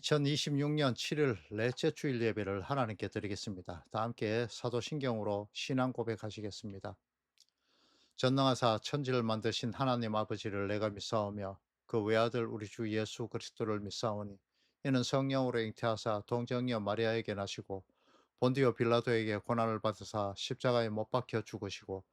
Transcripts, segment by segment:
2026년 7일 넷째 주일 예배를 하나님께 드리겠습니다. 다 함께 사도신경으로 신앙 고백하시겠습니다. 전능하사 천지를 만드신 하나님 아버지를 내가 믿사오며 그 외아들 우리 주 예수 그리스도를 믿사오니 이는 성령으로 잉태하사 동정녀 마리아에게 나시고 본디오 빌라도에게 고난을 받으사 십자가에 못 박혀 죽으시고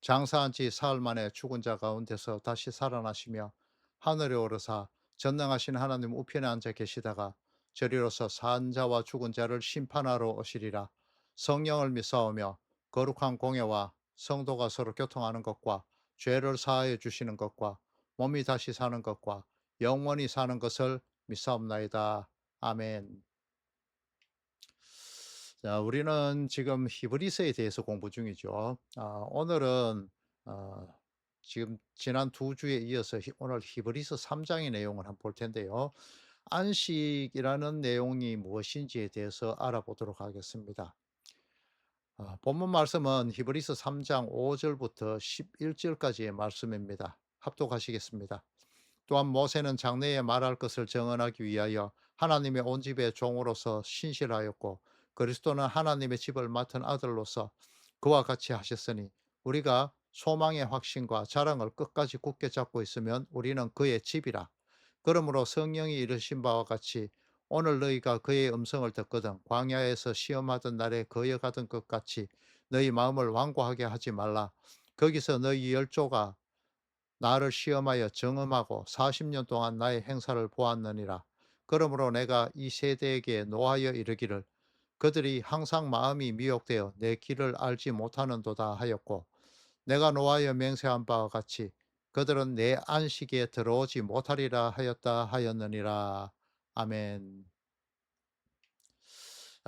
장사한 지 사흘 만에 죽은 자 가운데서 다시 살아나시며 하늘에 오르사 전능하신 하나님 우편에 앉아 계시다가 저리로서 산 자와 죽은 자를 심판하러 오시리라. 성령을 믿사오며 거룩한 공예와 성도가 서로 교통하는 것과 죄를 사하여 주시는 것과 몸이 다시 사는 것과 영원히 사는 것을 믿사옵나이다. 아멘. 자, 우리는 지금 히브리서에 대해서 공부 중이죠. 오늘은 어, 지금 지난 두 주에 이어서 오늘 히브리서 3장의 내용을 한번 볼 텐데요. 안식이라는 내용이 무엇인지에 대해서 알아보도록 하겠습니다. 본문 말씀은 히브리서 3장 5절부터 11절까지의 말씀입니다. 합독하시겠습니다. 또한 모세는 장래에 말할 것을 정언하기 위하여 하나님의 온 집의 종으로서 신실하였고 그리스도는 하나님의 집을 맡은 아들로서 그와 같이 하셨으니 우리가 소망의 확신과 자랑을 끝까지 굳게 잡고 있으면 우리는 그의 집이라. 그러므로 성령이 이르신 바와 같이 오늘 너희가 그의 음성을 듣거든 광야에서 시험하던 날에 거여가던 것 같이 너희 마음을 완고하게 하지 말라. 거기서 너희 열조가 나를 시험하여 정음하고 40년 동안 나의 행사를 보았느니라. 그러므로 내가 이 세대에게 노하여 이르기를 그들이 항상 마음이 미혹되어 내 길을 알지 못하는도다 하였고 내가 노하여 맹세한 바와 같이 그들은 내 안식에 들어오지 못하리라 하였다 하였느니라. 아멘.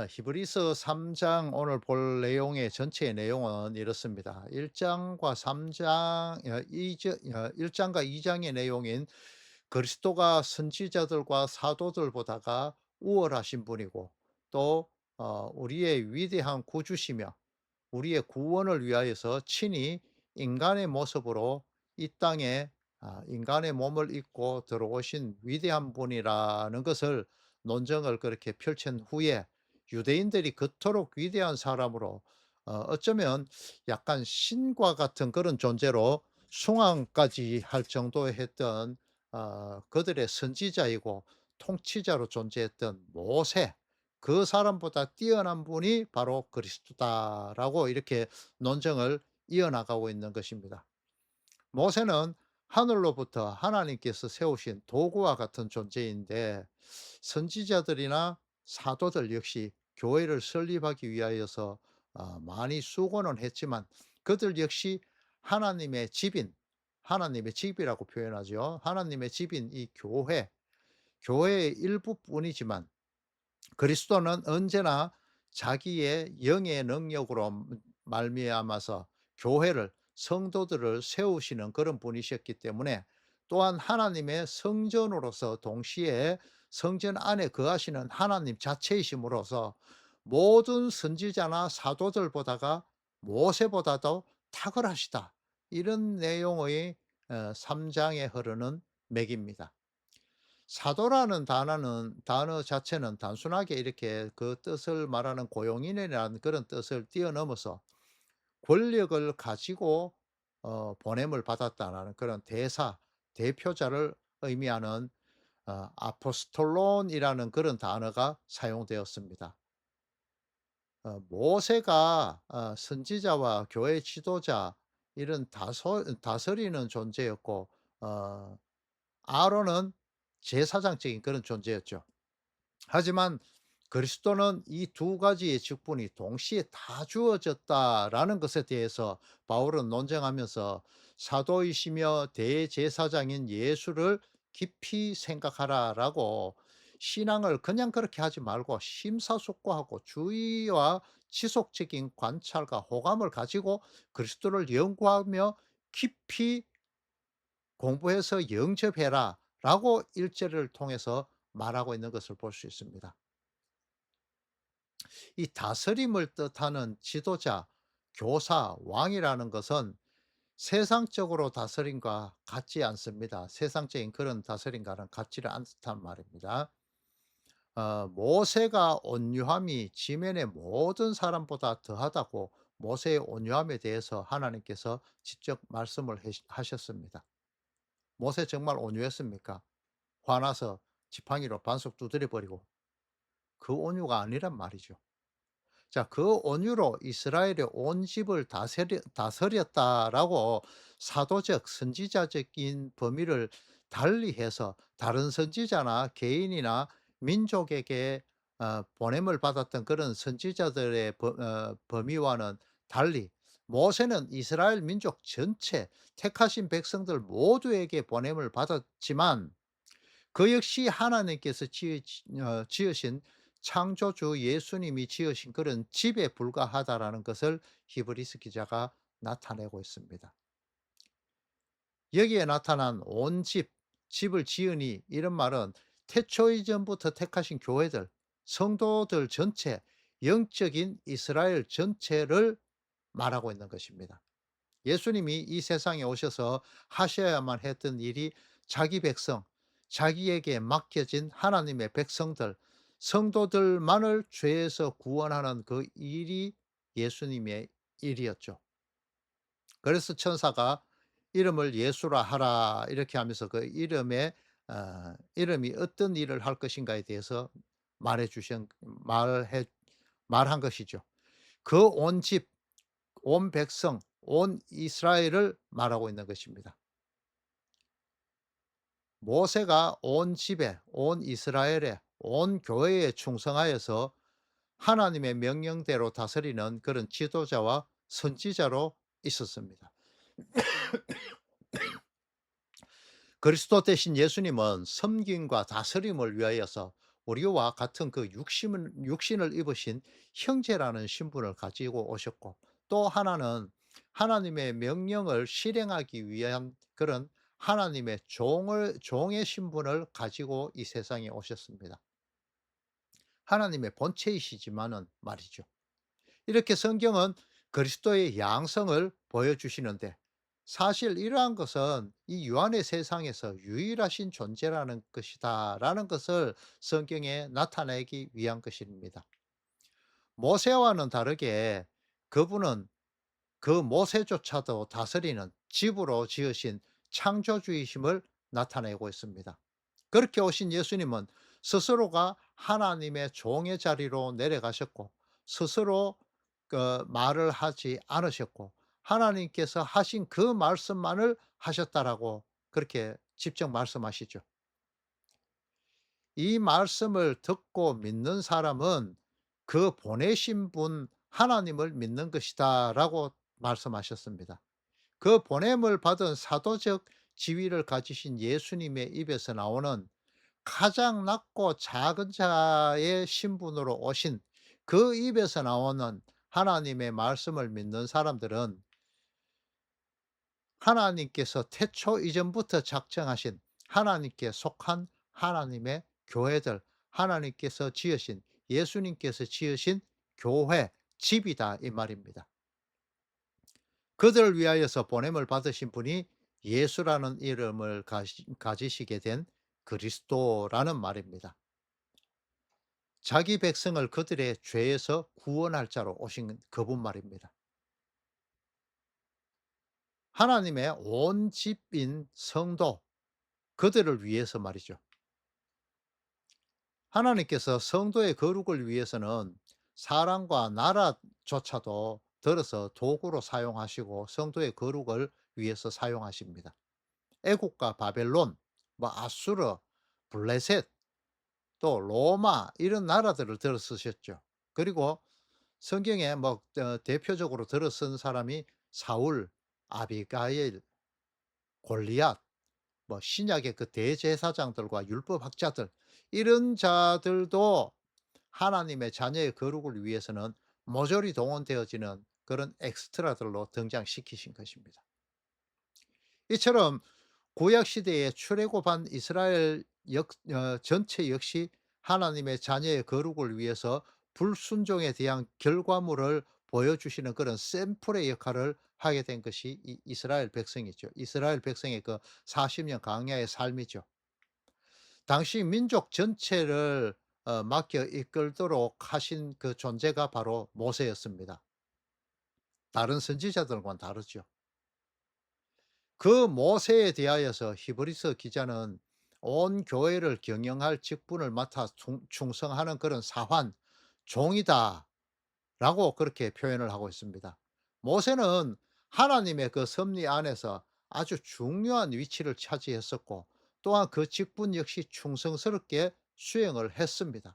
히브리서 3장 오늘 볼 내용의 전체의 내용은 이렇습니다. 1장과 3장, 1장과 2장의 내용인 그리스도가 선지자들과 사도들보다가 우월하신 분이고 또 우리의 위대한 구주시며 우리의 구원을 위하여서 친히 인간의 모습으로 이 땅에 인간의 몸을 입고 들어오신 위대한 분이라는 것을 논증을 그렇게 펼친 후에 유대인들이 그토록 위대한 사람으로 어쩌면 약간 신과 같은 그런 존재로 숭앙까지 할 정도에 했던 그들의 선지자이고 통치자로 존재했던 모세, 그 사람보다 뛰어난 분이 바로 그리스도다라고 이렇게 논증을 이어나가고 있는 것입니다. 모세는 하늘로부터 하나님께서 세우신 도구와 같은 존재인데 선지자들이나 사도들 역시 교회를 설립하기 위하여서 많이 수고는 했지만 그들 역시 하나님의 집인, 하나님의 집이라고 표현하죠. 하나님의 집인 이 교회의 일부뿐이지만 그리스도는 언제나 자기의 영의 능력으로 말미암아서 교회를 성도들을 세우시는 그런 분이셨기 때문에 또한 하나님의 성전으로서 동시에 성전 안에 거하시는 하나님 자체이심으로써 모든 선지자나 사도들보다가 모세보다도 탁월하시다. 이런 내용의 3장에 흐르는 맥입니다. 사도라는 단어 자체는 단순하게 이렇게 그 뜻을 말하는 고용인이라는 그런 뜻을 뛰어넘어서 권력을 가지고 보냄을 받았다라는 그런 대표자를 의미하는 아포스톨론이라는 그런 단어가 사용되었습니다. 모세가 선지자와 교회 지도자 이런 다스리는 존재였고 아론은 제사장적인 그런 존재였죠. 하지만 그리스도는 이 두 가지의 직분이 동시에 다 주어졌다라는 것에 대해서 바울은 논쟁하면서 사도이시며 대제사장인 예수를 깊이 생각하라라고 신앙을 그냥 그렇게 하지 말고 심사숙고하고 주의와 지속적인 관찰과 호감을 가지고 그리스도를 연구하며 깊이 공부해서 영접해라 라고 일절을 통해서 말하고 있는 것을 볼 수 있습니다. 이 다스림을 뜻하는 지도자, 교사, 왕이라는 것은 세상적으로 다스림과 같지 않습니다. 세상적인 그런 다스림과는 같지를 않단 말입니다. 모세가 온유함이 지면의 모든 사람보다 더하다고 모세의 온유함에 대해서 하나님께서 직접 말씀을 하셨습니다. 모세 정말 온유했습니까? 화나서 지팡이로 반석 두드려 버리고 그 온유가 아니란 말이죠. 자, 그 온유로 이스라엘의 온 집을 다스렸다라고 사도적 선지자적인 범위를 달리해서 다른 선지자나 개인이나 민족에게 보냄을 받았던 그런 선지자들의 범위와는 달리 모세는 이스라엘 민족 전체 택하신 백성들 모두에게 보냄을 받았지만 그 역시 하나님께서 지으신 창조주 예수님이 지으신 그런 집에 불과하다라는 것을 히브리스 기자가 나타내고 있습니다. 여기에 나타난 온 집, 집을 지으니 이런 말은 태초 이전부터 택하신 교회들, 성도들 전체, 영적인 이스라엘 전체를 말하고 있는 것입니다. 예수님이 이 세상에 오셔서 하셔야만 했던 일이 자기 백성, 자기에게 맡겨진 하나님의 백성들, 성도들만을 죄에서 구원하는 그 일이 예수님의 일이었죠. 그래서 천사가 이름을 예수라 하라 이렇게 하면서 그 이름의 이름이 어떤 일을 할 것인가에 대해서 말해 주신 말해 말한 것이죠. 그 온 집, 온 백성, 온 이스라엘을 말하고 있는 것입니다. 모세가 온 집에, 온 이스라엘에, 온 교회에 충성하여서 하나님의 명령대로 다스리는 그런 지도자와 선지자로 있었습니다. 그리스도 대신 예수님은 섬김과 다스림을 위하여서 우리와 같은 그 육신을 입으신 형제라는 신분을 가지고 오셨고, 또 하나는 하나님의 명령을 실행하기 위한 그런 하나님의 종의 신분을 가지고 이 세상에 오셨습니다. 하나님의 본체이시지만은 말이죠. 이렇게 성경은 그리스도의 양성을 보여주시는데, 사실 이러한 것은 이 유한의 세상에서 유일하신 존재라는 것이다라는 것을 성경에 나타내기 위한 것입니다. 모세와는 다르게 그분은 그 모세조차도 다스리는 집으로 지으신 창조주이심을 나타내고 있습니다. 그렇게 오신 예수님은 스스로가 하나님의 종의 자리로 내려가셨고, 스스로 말을 하지 않으셨고, 하나님께서 하신 그 말씀만을 하셨다라고 그렇게 직접 말씀하시죠. 이 말씀을 듣고 믿는 사람은 그 보내신 분 하나님을 믿는 것이다라고 말씀하셨습니다. 그 보냄을 받은 사도적 지위를 가지신 예수님의 입에서 나오는 가장 낮고 작은 자의 신분으로 오신 그 입에서 나오는 하나님의 말씀을 믿는 사람들은 하나님께서 태초 이전부터 작정하신 하나님께 속한 하나님의 교회들, 하나님께서 지으신 예수님께서 지으신 교회, 집이다 이 말입니다. 그들을 위하여서 보냄을 받으신 분이 예수라는 이름을 가지시게 된 그리스도라는 말입니다. 자기 백성을 그들의 죄에서 구원할 자로 오신 그분 말입니다. 하나님의 온 집인 성도, 그들을 위해서 말이죠. 하나님께서 성도의 거룩을 위해서는 사람과 나라조차도 들어서 도구로 사용하시고 성도의 거룩을 위해서 사용하십니다. 애국과 바벨론, 뭐 아수르, 블레셋, 또 로마 이런 나라들을 들어 쓰셨죠. 그리고 성경에 뭐 대표적으로 들어 쓴 사람이 사울, 아비가일, 골리앗, 뭐 신약의 그 대제사장들과 율법학자들, 이런 자들도 하나님의 자녀의 거룩을 위해서는 모조리 동원되어지는 그런 엑스트라들로 등장시키신 것입니다. 이처럼 구약 시대에 출애굽한 이스라엘 전체 역시 하나님의 자녀의 거룩을 위해서 불순종에 대한 결과물을 보여주시는 그런 샘플의 역할을 하게 된 것이 이 이스라엘 백성이죠. 이스라엘 백성의 그 40년 광야의 삶이죠. 당시 민족 전체를 맡겨 이끌도록 하신 그 존재가 바로 모세였습니다. 다른 선지자들과는 다르죠. 그 모세에 대하여서 히브리서 기자는 온 교회를 경영할 직분을 맡아 충성하는 그런 사환, 종이다라고 그렇게 표현을 하고 있습니다. 모세는 하나님의 그 섭리 안에서 아주 중요한 위치를 차지했었고, 또한 그 직분 역시 충성스럽게 수행을 했습니다.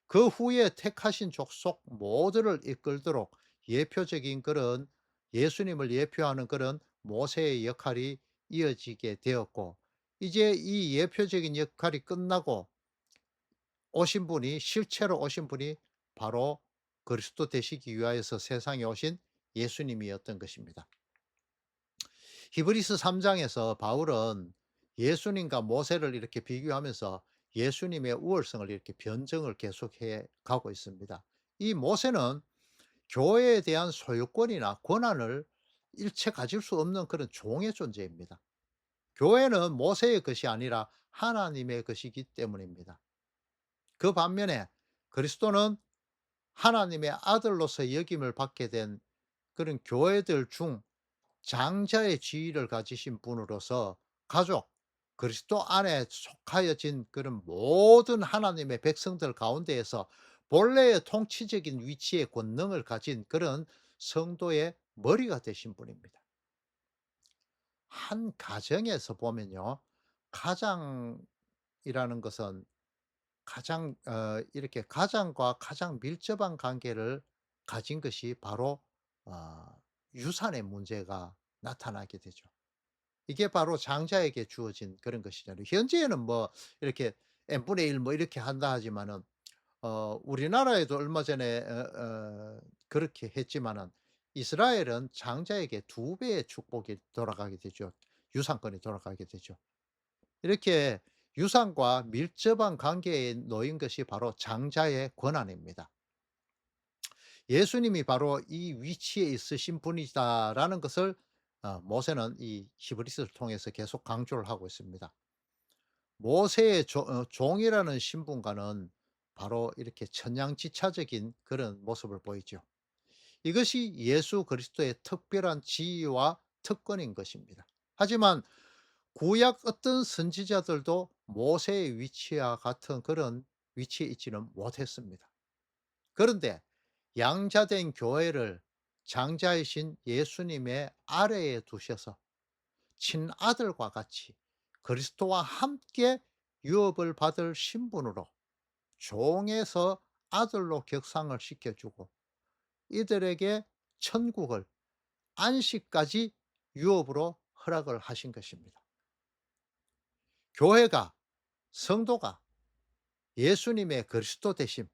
그 후에 택하신 족속 모두를 이끌도록 예표적인 그런, 예수님을 예표하는 그런 모세의 역할이 이어지게 되었고, 이제 이 예표적인 역할이 끝나고 오신 분이, 실체로 오신 분이 바로 그리스도 되시기 위하여서 세상에 오신 예수님이었던 것입니다. 히브리서 3 장에서 바울은 예수님과 모세를 이렇게 비교하면서 예수님의 우월성을 이렇게 변증을 계속해 가고 있습니다. 이 모세는 교회에 대한 소유권이나 권한을 일체 가질 수 없는 그런 종의 존재입니다. 교회는 모세의 것이 아니라 하나님의 것이기 때문입니다. 그 반면에 그리스도는 하나님의 아들로서 역임을 받게 된 그런 교회들 중 장자의 지위를 가지신 분으로서 가족, 그리스도 안에 속하여진 그런 모든 하나님의 백성들 가운데에서 본래의 통치적인 위치의 권능을 가진 그런 성도의 머리가 되신 분입니다. 한 가정에서 보면요. 가장이라는 것은 가장 이렇게 가장과 가장 밀접한 관계를 가진 것이 바로 어 유산의 문제가 나타나게 되죠. 이게 바로 장자에게 주어진 그런 것이잖아요. 현재에는 뭐 이렇게 n분의 1 뭐 이렇게 한다 하지만은 우리나라에도 얼마 전에 그렇게 했지만은 이스라엘은 장자에게 2배의 축복이 돌아가게 되죠. 유산권이 돌아가게 되죠. 이렇게 유산과 밀접한 관계에 놓인 것이 바로 장자의 권한입니다. 예수님이 바로 이 위치에 있으신 분이다라는 것을 모세는 이 히브리서를 통해서 계속 강조를 하고 있습니다. 모세의 종이라는 신분과는 바로 이렇게 천양지차적인 그런 모습을 보이죠. 이것이 예수 그리스도의 특별한 지위와 특권인 것입니다. 하지만 구약 어떤 선지자들도 모세의 위치와 같은 그런 위치에 있지는 못했습니다. 그런데 양자된 교회를 장자이신 예수님의 아래에 두셔서 친아들과 같이 그리스도와 함께 유업을 받을 신분으로 종에서 아들로 격상을 시켜주고 이들에게 천국을, 안식까지 유업으로 허락을 하신 것입니다. 교회가, 성도가 예수님의 그리스도 되심,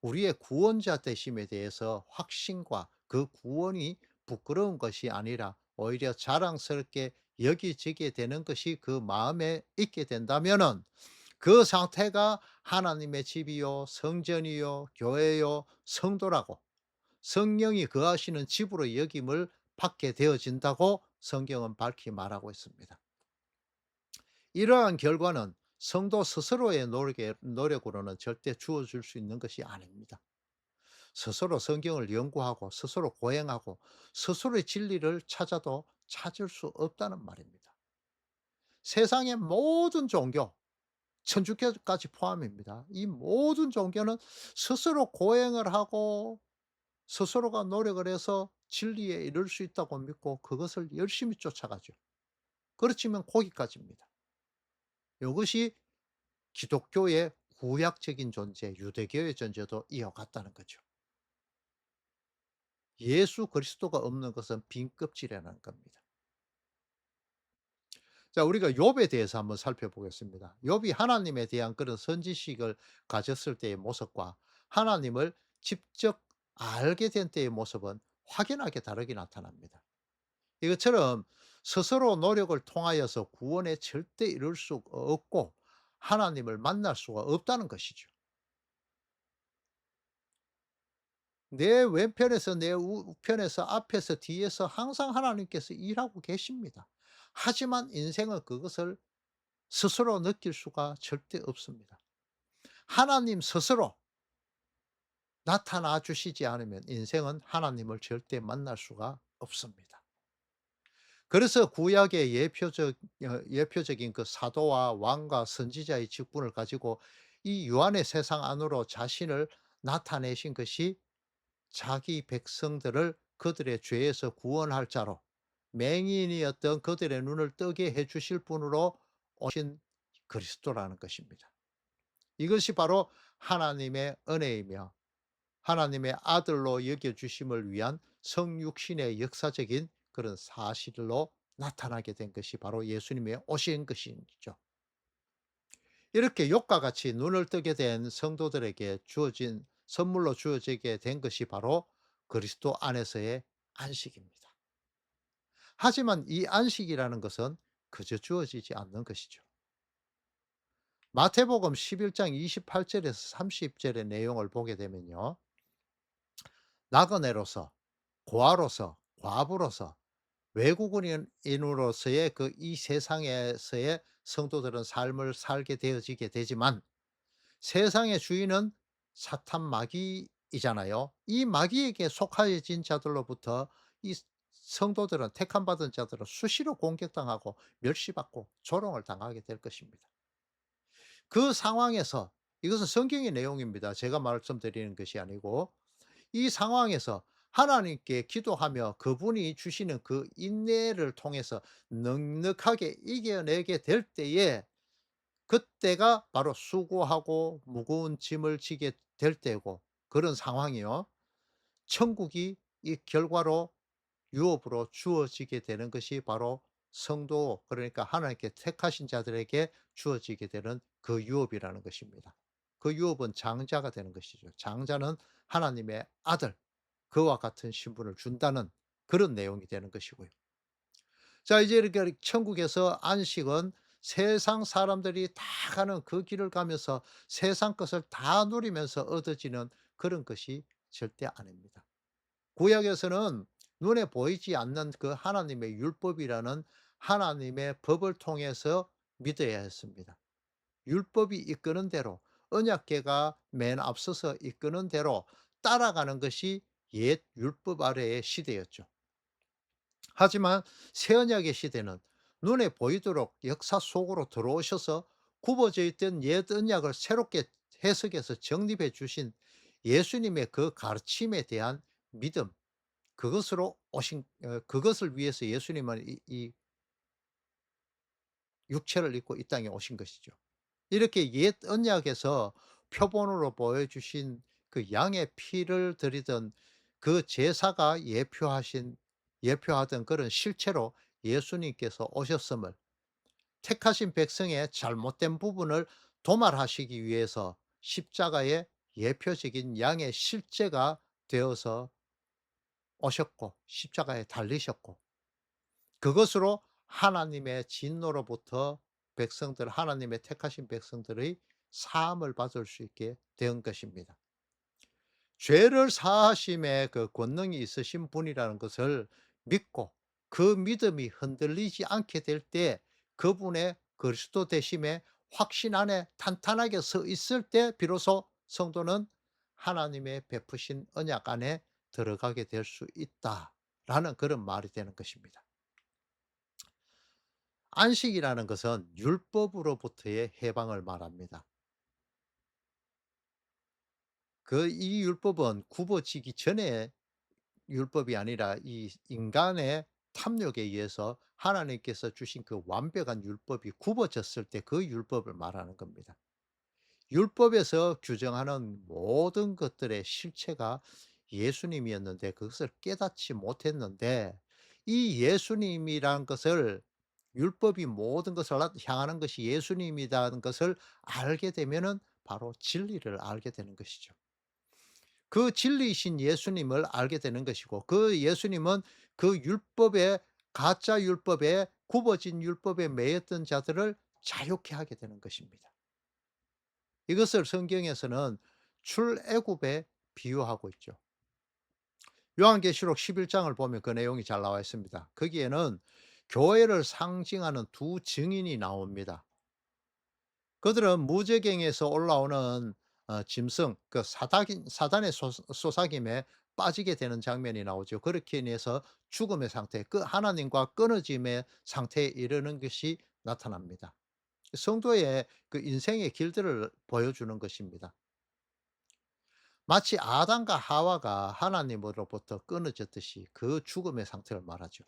우리의 구원자 되심에 대해서 확신과 그 구원이 부끄러운 것이 아니라 오히려 자랑스럽게 여기지게 되는 것이 그 마음에 있게 된다면은 그 상태가 하나님의 집이요, 성전이요, 교회요, 성도라고 성령이 거하시는 집으로 여김을 받게 되어진다고 성경은 밝히 말하고 있습니다. 이러한 결과는 성도 스스로의 노력으로는 절대 주어질 수 있는 것이 아닙니다. 스스로 성경을 연구하고 스스로 고행하고 스스로의 진리를 찾아도 찾을 수 없다는 말입니다. 세상의 모든 종교, 천주교까지 포함입니다. 이 모든 종교는 스스로 고행을 하고 스스로가 노력을 해서 진리에 이를 수 있다고 믿고 그것을 열심히 쫓아가죠. 그렇지만 거기까지입니다. 이것이 기독교의 구약적인 존재, 유대교의 존재도 이어갔다는 거죠. 예수 그리스도가 없는 것은 빈 껍질이라는 겁니다. 자, 우리가 욥에 대해서 한번 살펴보겠습니다. 욥이 하나님에 대한 그런 선지식을 가졌을 때의 모습과 하나님을 직접 알게 된 때의 모습은 확연하게 다르게 나타납니다. 이것처럼 스스로 노력을 통하여서 구원에 절대 이룰 수 없고 하나님을 만날 수가 없다는 것이죠. 내 왼편에서 내 우편에서 앞에서 뒤에서 항상 하나님께서 일하고 계십니다. 하지만 인생은 그것을 스스로 느낄 수가 절대 없습니다. 하나님 스스로 나타나 주시지 않으면 인생은 하나님을 절대 만날 수가 없습니다. 그래서 구약의 예표적인 그 사도와 왕과 선지자의 직분을 가지고 이 유한의 세상 안으로 자신을 나타내신 것이 자기 백성들을 그들의 죄에서 구원할 자로, 맹인이었던 그들의 눈을 뜨게 해 주실 분으로 오신 그리스도라는 것입니다. 이것이 바로 하나님의 은혜이며 하나님의 아들로 여겨 주심을 위한 성육신의 역사적인 그런 사실로 나타나게 된 것이 바로 예수님의 오신 것이죠. 이렇게 욕과 같이 눈을 뜨게 된 성도들에게 주어진 선물로 주어지게 된 것이 바로 그리스도 안에서의 안식입니다. 하지만 이 안식이라는 것은 그저 주어지지 않는 것이죠. 마태복음 11장 28절에서 30절의 내용을 보게 되면요. 나그네로서, 고아로서, 과부로서, 외국인으로서의 그 이 세상에서의 성도들은 삶을 살게 되어지게 되지만 세상의 주인은 사탄 마귀이잖아요. 이 마귀에게 속하여진 자들로부터 이 성도들은, 택함 받은 자들은 수시로 공격당하고 멸시받고 조롱을 당하게 될 것입니다. 그 상황에서, 이것은 성경의 내용입니다. 제가 말씀드리는 것이 아니고, 이 상황에서 하나님께 기도하며 그분이 주시는 그 인내를 통해서 넉넉하게 이겨내게 될 때에, 그때가 바로 수고하고 무거운 짐을 지게 될 때고, 그런 상황이요. 천국이 이 결과로 유업으로 주어지게 되는 것이 바로 성도, 그러니까 하나님께 택하신 자들에게 주어지게 되는 그 유업이라는 것입니다. 그 유업은 장자가 되는 것이죠. 장자는 하나님의 아들, 그와 같은 신분을 준다는 그런 내용이 되는 것이고요. 자, 이제 이렇게 천국에서 안식은 세상 사람들이 다 가는 그 길을 가면서 세상 것을 다 누리면서 얻어지는 그런 것이 절대 아닙니다. 구약에서는 눈에 보이지 않는 그 하나님의 율법이라는 하나님의 법을 통해서 믿어야 했습니다. 율법이 이끄는 대로, 언약궤가 맨 앞서서 이끄는 대로 따라가는 것이 옛 율법 아래의 시대였죠. 하지만 새 언약의 시대는 눈에 보이도록 역사 속으로 들어오셔서 굽어져 있던 옛 언약을 새롭게 해석해서 정립해 주신 예수님의 그 가르침에 대한 믿음, 그것으로 오신 그것을 위해서 예수님은 이 육체를 입고 이 땅에 오신 것이죠. 이렇게 옛 언약에서 표본으로 보여주신 그 양의 피를 드리던 그 제사가 예표하던 그런 실체로 예수님께서 오셨음을, 택하신 백성의 잘못된 부분을 도말하시기 위해서 십자가의 예표적인 양의 실제가 되어서 오셨고 십자가에 달리셨고, 그것으로 하나님의 진노로부터 하나님의 택하신 백성들의 사함을 받을 수 있게 된 것입니다. 죄를 사하심의 그 권능이 있으신 분이라는 것을 믿고 그 믿음이 흔들리지 않게 될 때, 그분의 그리스도 되심의 확신 안에 탄탄하게 서 있을 때 비로소 성도는 하나님의 베푸신 언약 안에 들어가게 될 수 있다라는 그런 말이 되는 것입니다. 안식이라는 것은 율법으로부터의 해방을 말합니다. 이 율법은 굽어지기 전에 율법이 아니라 이 인간의 탐욕에 의해서 하나님께서 주신 그 완벽한 율법이 굽어졌을 때 그 율법을 말하는 겁니다. 율법에서 규정하는 모든 것들의 실체가 예수님이었는데 그것을 깨닫지 못했는데, 이 예수님이란 것을, 율법이 모든 것을 향하는 것이 예수님이라는 것을 알게 되면은 바로 진리를 알게 되는 것이죠. 그 진리이신 예수님을 알게 되는 것이고, 그 예수님은 그 율법에, 가짜 율법에, 굽어진 율법에 매였던 자들을 자유케 하게 되는 것입니다. 이것을 성경에서는 출애굽에 비유하고 있죠. 요한계시록 11장을 보면 그 내용이 잘 나와 있습니다. 거기에는 교회를 상징하는 두 증인이 나옵니다. 그들은 무저갱에서 올라오는 짐승 그 사단의 속삭임에 빠지게 되는 장면이 나오죠. 그렇게 인해서 죽음의 상태, 그 하나님과 끊어짐의 상태에 이르는 것이 나타납니다. 성도의 그 인생의 길들을 보여주는 것입니다. 마치 아담과 하와가 하나님으로부터 끊어졌듯이 그 죽음의 상태를 말하죠.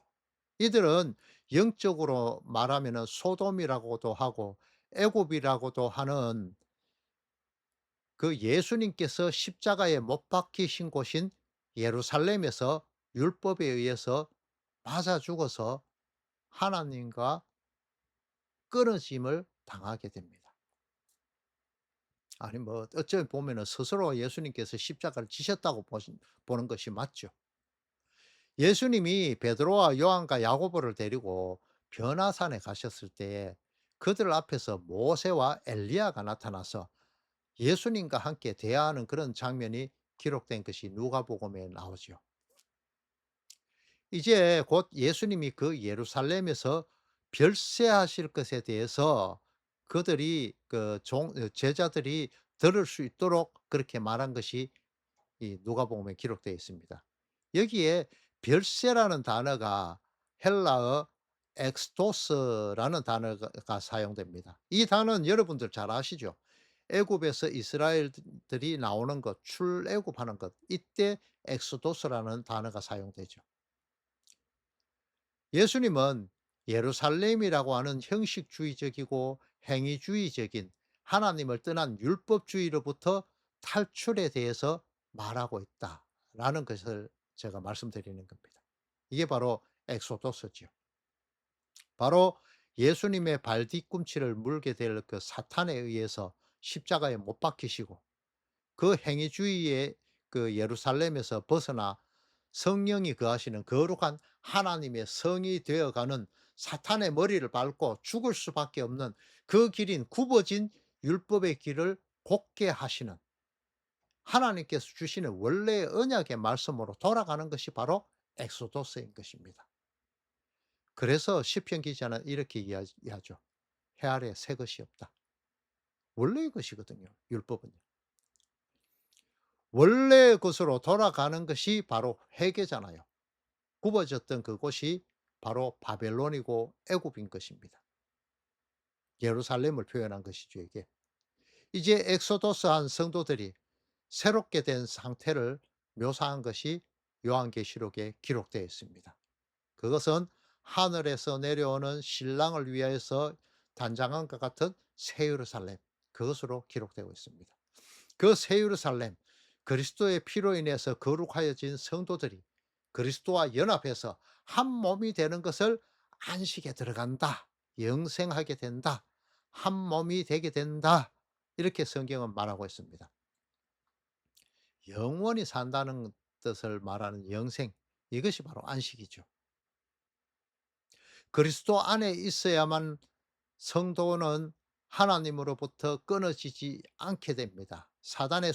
이들은 영적으로 말하면은 소돔이라고도 하고 애굽이라고도 하는 그 예수님께서 십자가에 못 박히신 곳인 예루살렘에서 율법에 의해서 맞아 죽어서 하나님과 끊어짐을 당하게 됩니다. 아니 뭐 어쩌면 보면은 스스로 예수님께서 십자가를 지셨다고 보는 것이 맞죠. 예수님이 베드로와 요한과 야고보를 데리고 변화산에 가셨을 때 그들 앞에서 모세와 엘리야가 나타나서 예수님과 함께 대화하는 그런 장면이 기록된 것이 누가복음에 나오죠. 이제 곧 예수님이 그 예루살렘에서 별세하실 것에 대해서 그들이 제자들이 들을 수 있도록 그렇게 말한 것이 이 누가복음에 기록되어 있습니다. 여기에 별세라는 단어가 헬라어 엑스토스라는 단어가 사용됩니다. 이 단어는 여러분들 잘 아시죠? 애굽에서 이스라엘들이 나오는 것, 출애굽하는 것, 이때 엑소도스라는 단어가 사용되죠. 예수님은 예루살렘이라고 하는 형식주의적이고 행위주의적인 하나님을 떠난 율법주의로부터 탈출에 대해서 말하고 있다라는 것을 제가 말씀드리는 겁니다. 이게 바로 엑소도스죠. 바로 예수님의 발 뒤꿈치를 물게 될 그 사탄에 의해서 십자가에 못 박히시고 그 행위주의의 그 예루살렘에서 벗어나 성령이 거하시는 거룩한 하나님의 성이 되어가는 사탄의 머리를 밟고 죽을 수밖에 없는 그 길인 굽어진 율법의 길을 곧게 하시는 하나님께서 주시는 원래의 언약의 말씀으로 돌아가는 것이 바로 엑소도스인 것입니다. 그래서 시편 기자는 이렇게 이야기하죠. 해 아래 새 것이 없다. 원래의 것이거든요. 율법은요. 원래의 것으로 돌아가는 것이 바로 회개잖아요. 굽어졌던 그곳이 바로 바벨론이고 애굽인 것입니다. 예루살렘을 표현한 것이죠, 이게. 이제 엑소도스한 성도들이 새롭게 된 상태를 묘사한 것이 요한계시록에 기록되어 있습니다. 그것은 하늘에서 내려오는 신랑을 위하여서 단장한 것 같은 새 예루살렘, 그것으로 기록되고 있습니다. 그 새 예루살렘, 그리스도의 피로 인해서 거룩하여진 성도들이 그리스도와 연합해서 한 몸이 되는 것을 안식에 들어간다. 영생하게 된다. 한 몸이 되게 된다. 이렇게 성경은 말하고 있습니다. 영원히 산다는 뜻을 말하는 영생, 이것이 바로 안식이죠. 그리스도 안에 있어야만 성도는 하나님으로부터 끊어지지 않게 됩니다. 사단의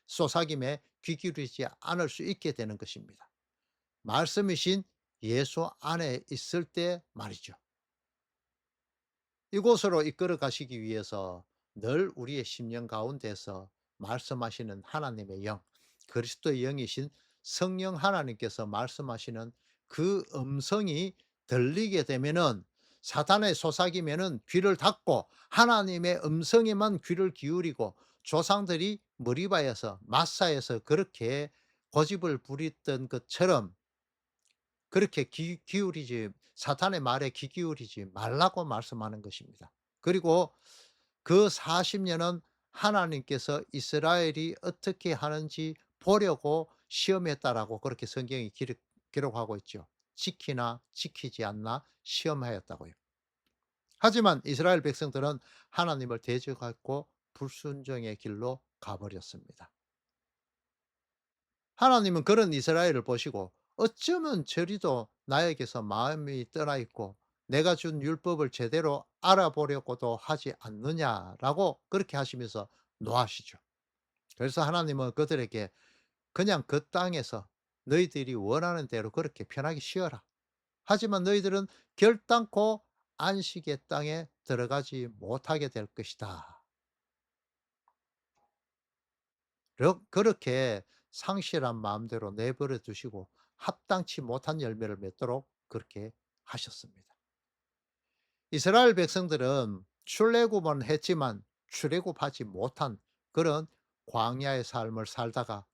속삭임에 귀 기울이지 않을 수 있게 되는 것입니다. 말씀이신 예수 안에 있을 때 말이죠. 이곳으로 이끌어 가시기 위해서 늘 우리의 심령 가운데서 말씀하시는 하나님의 영, 그리스도의 영이신 성령 하나님께서 말씀하시는 그 음성이 들리게 되면은 사탄의 속삭임에는 귀를 닫고 하나님의 음성에만 귀를 기울이고 조상들이 머리바에서 마사에서 그렇게 고집을 부렸던 것처럼 그렇게 귀 기울이지 사탄의 말에 귀 기울이지 말라고 말씀하는 것입니다. 그리고 그 40 년은 하나님께서 이스라엘이 어떻게 하는지 보려고 시험했다라고 그렇게 성경이 기록하고 있죠. 지키나 지키지 않나 시험하였다고요. 하지만 이스라엘 백성들은 하나님을 대적하고 불순종의 길로 가버렸습니다. 하나님은 그런 이스라엘을 보시고 어쩌면 저리도 나에게서 마음이 떠나 있고 내가 준 율법을 제대로 알아보려고도 하지 않느냐라고 그렇게 하시면서 노하시죠. 그래서 하나님은 그들에게 그냥 그 땅에서 너희들이 원하는 대로 그렇게 편하게 쉬어라. 하지만 너희들은 결단코 안식의 땅에 들어가지 못하게 될 것이다. 그렇게 상실한 마음대로 내버려 두시고 합당치 못한 열매를 맺도록 그렇게 하셨습니다. 이스라엘 백성들은 출애굽은 했지만 출애굽하지 못한 그런 광야의 삶을 살다가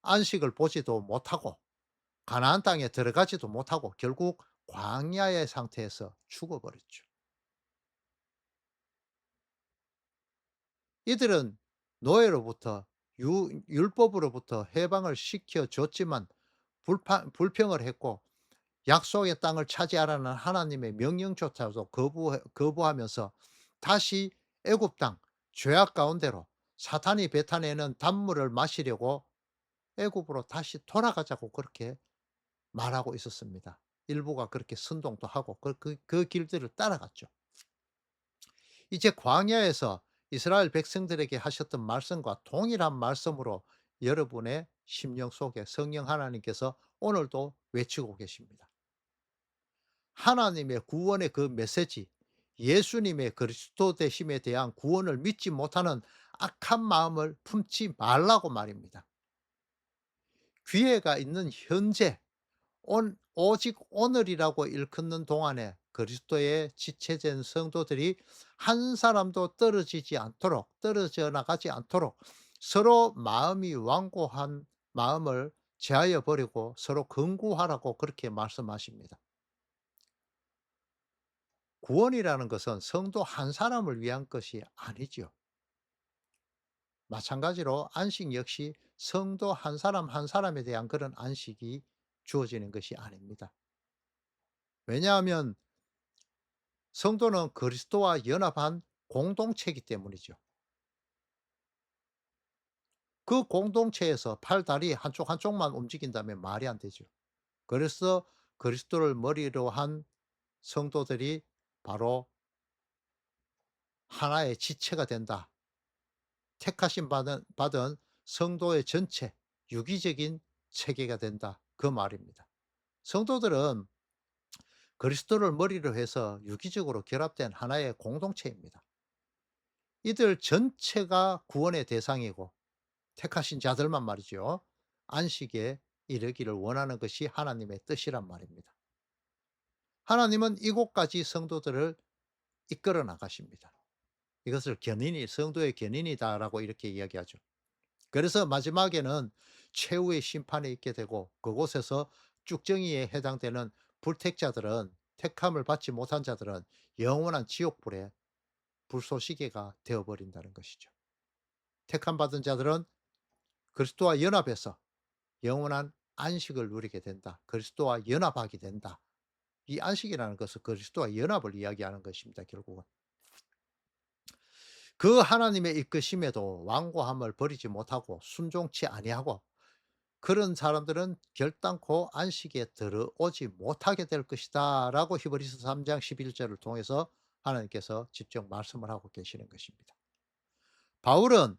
안식을 보지도 못하고 가나안 땅에 들어가지도 못하고 결국 광야의 상태에서 죽어버렸죠. 이들은 노예로부터 율법으로부터 해방을 시켜 줬지만 불평을 했고 약속의 땅을 차지하라는 하나님의 명령조차도 거부하면서 다시 애굽 땅 죄악 가운데로 사탄이 뱉어내는 단물을 마시려고 애굽으로 다시 돌아가자고 그렇게 말하고 있었습니다. 일부가 그렇게 선동도 하고 그 길들을 따라갔죠. 이제 광야에서 이스라엘 백성들에게 하셨던 말씀과 동일한 말씀으로 여러분의 심령 속에 성령 하나님께서 오늘도 외치고 계십니다. 하나님의 구원의 그 메시지, 예수님의 그리스도 되심에 대한 구원을 믿지 못하는 악한 마음을 품지 말라고 말입니다. 기회가 있는 현재 오직 오늘이라고 일컫는 동안에 그리스도의 지체된 성도들이 한 사람도 떨어져 나가지 않도록 서로 마음이 완고한 마음을 제하여 버리고 서로 긍구하라고 그렇게 말씀하십니다. 구원이라는 것은 성도 한 사람을 위한 것이 아니죠. 마찬가지로 안식 역시 성도 한 사람 한 사람에 대한 그런 안식이 주어지는 것이 아닙니다. 왜냐하면 성도는 그리스도와 연합한 공동체이기 때문이죠. 그 공동체에서 팔다리 한쪽 한쪽만 움직인다면 말이 안 되죠. 그래서 그리스도를 머리로 한 성도들이 바로 하나의 지체가 된다. 택하심 받은 성도의 전체 유기적인 체계가 된다. 그 말입니다. 성도들은 그리스도를 머리로 해서 유기적으로 결합된 하나의 공동체입니다. 이들 전체가 구원의 대상이고 택하신 자들만 말이죠. 안식에 이르기를 원하는 것이 하나님의 뜻이란 말입니다. 하나님은 이곳까지 성도들을 이끌어 나가십니다. 이것을 성도의 견인이다라고 이렇게 이야기하죠. 그래서 마지막에는 최후의 심판에 있게 되고 그곳에서 쭉정이에 해당되는 불택자들은 택함을 받지 못한 자들은 영원한 지옥불에 불쏘시개가 되어 버린다는 것이죠. 택함 받은 자들은 그리스도와 연합해서 영원한 안식을 누리게 된다. 그리스도와 연합하게 된다. 이 안식이라는 것은 그리스도와 연합을 이야기하는 것입니다, 결국은. 그 하나님의 이끄심에도 완고함을 버리지 못하고 순종치 아니하고 그런 사람들은 결단코 안식에 들어오지 못하게 될 것이다라고 히브리서 3장 11 절을 통해서 하나님께서 직접 말씀을 하고 계시는 것입니다. 바울은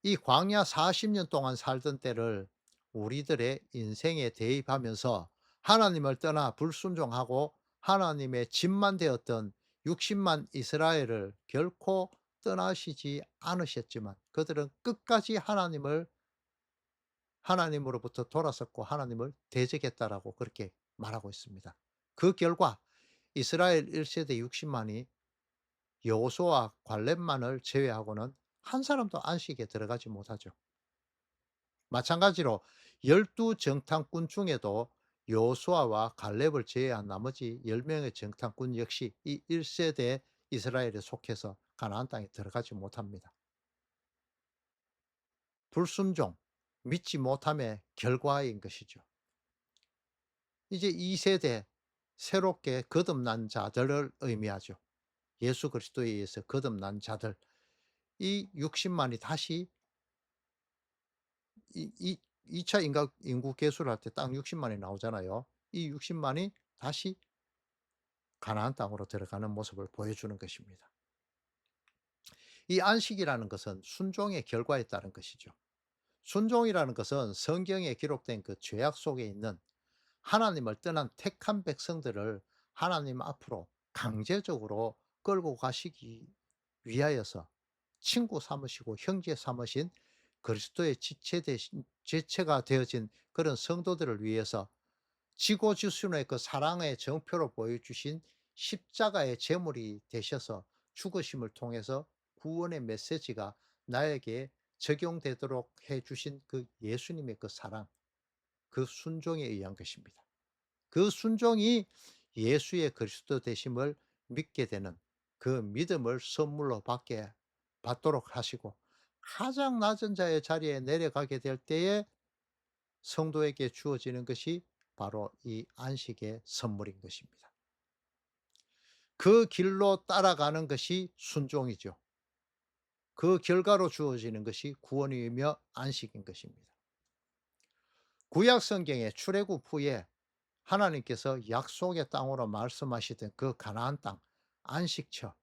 이 광야 40년 동안 살던 때를 우리들의 인생에 대입하면서 하나님을 떠나 불순종하고 하나님의 짐만 되었던 60만 이스라엘을 결코 떠나시지 않으셨지만 그들은 끝까지 하나님으로부터 돌아섰고 하나님을 대적했다라고 그렇게 말하고 있습니다. 그 결과 이스라엘 1세대 60만이 여호수아 갈렙만을 제외하고는 한 사람도 안식에 들어가지 못하죠. 마찬가지로 12 정탐꾼 중에도 여호수아와 갈렙을 제외한 나머지 10명의 정탐꾼 역시 이 1세대 이스라엘에 속해서 가나안 땅에 들어가지 못합니다. 불순종, 믿지 못함의 결과인 것이죠. 이제 2세대 새롭게 거듭난 자들을 의미하죠. 예수 그리스도에 의해서 거듭난 자들. 이 60만이 다시 이 2차 인구 계수를 할 때 딱 60만이 나오잖아요. 이 60만이 다시 가나안 땅으로 들어가는 모습을 보여주는 것입니다. 이 안식이라는 것은 순종의 결과에 따른 것이죠. 순종이라는 것은 성경에 기록된 그 죄악 속에 있는 하나님을 떠난 택한 백성들을 하나님 앞으로 강제적으로 끌고 가시기 위하여서 친구 삼으시고 형제 삼으신 그리스도의 지체 대신 지체가 되어진 그런 성도들을 위해서 지고지순의 그 사랑의 정표로 보여주신 십자가의 제물이 되셔서 죽으심을 통해서 구원의 메시지가 나에게 적용되도록 해 주신 그 예수님의 그 사랑, 그 순종에 의한 것입니다. 그 순종이 예수의 그리스도 되심을 믿게 되는 그 믿음을 선물로 받도록 하시고, 가장 낮은 자의 자리에 내려가게 될 때에 성도에게 주어지는 것이 바로 이 안식의 선물인 것입니다. 그 길로 따라가는 것이 순종이죠. 그 결과로 주어지는 것이 구원이며 안식인 것입니다. 구약 성경의 출애굽 후에 하나님께서 약속의 땅으로 말씀하시던 그 가나안 땅, 안식처,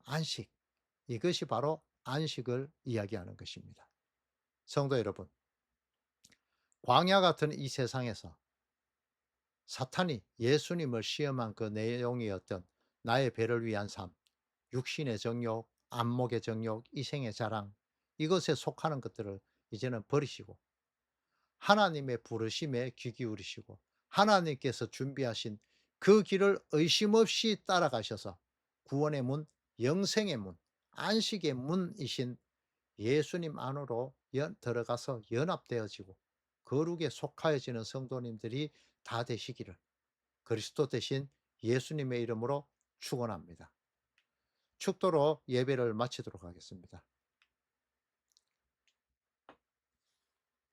안식, 이것이 바로 안식을 이야기하는 것입니다. 성도 여러분, 광야 같은 이 세상에서 사탄이 예수님을 시험한 그 내용이었던 나의 배를 위한 삶, 육신의 정욕, 안목의 정욕, 이생의 자랑, 이것에 속하는 것들을 이제는 버리시고 하나님의 부르심에 귀 기울이시고 하나님께서 준비하신 그 길을 의심 없이 따라가셔서 구원의 문, 영생의 문, 안식의 문이신 예수님 안으로 들어가서 연합되어지고 거룩에 속하여지는 성도님들이 다 되시기를 그리스도 대신 예수님의 이름으로 축원합니다. 축도로 예배를 마치도록 하겠습니다.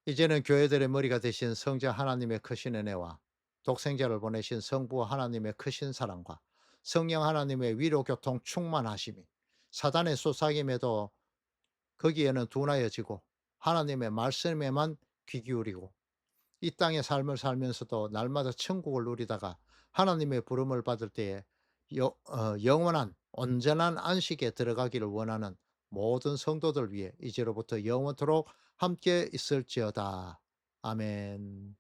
이제는 교회들의 머리가 되신 성자 하나님의 크신 은혜와 독생자를 보내신 성부 하나님의 크신 사랑과 성령 하나님의 위로 교통 충만하심이 사단의 쏘사김에도 거기에는 둔하여지고 하나님의 말씀에만 귀 기울이고 이 땅의 삶을 살면서도 날마다 천국을 누리다가 하나님의 부름을 받을 때에 영원한 온전한 안식에 들어가기를 원하는 모든 성도들 위해 이제로부터 영원토록 함께 있을지어다. 아멘.